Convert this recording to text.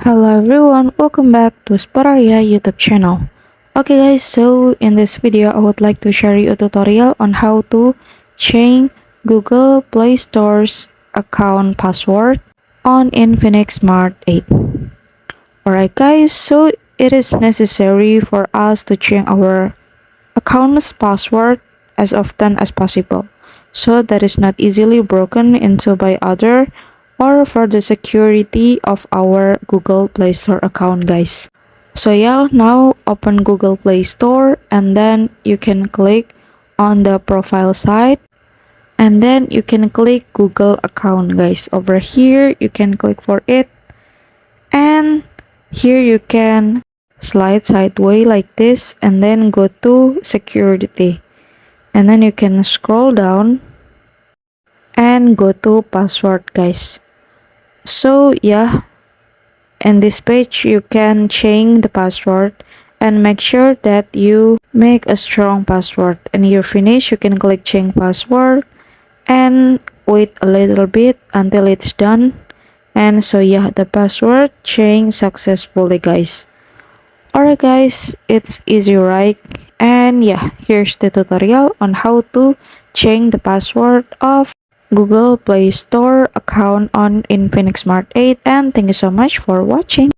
Hello everyone, welcome back to Spararia YouTube channel. Okay guys, so in this video I would like to share you a tutorial on how to change Google Play Store's account password on Infinix Smart 8. Alright guys, so it is necessary for us to change our account's password as often as possible, so that is not easily broken into by other or for the security of our Google Play Store account guys. So yeah, now open Google Play Store and then you can click on the profile side and then you can click Google account guys. Over here you can click for it and here you can slide sideways like this and then go to security and then you can scroll down and go to password guys. So yeah, in this page you can change the password and make sure that you make a strong password, and you're finished you can click change password and wait a little bit until it's done. And so yeah, the password changed successfully guys. Alright guys, it's easy right? And yeah, here's the tutorial on how to change the password of Google Play Store account on Infinix Smart 8, and thank you so much for watching.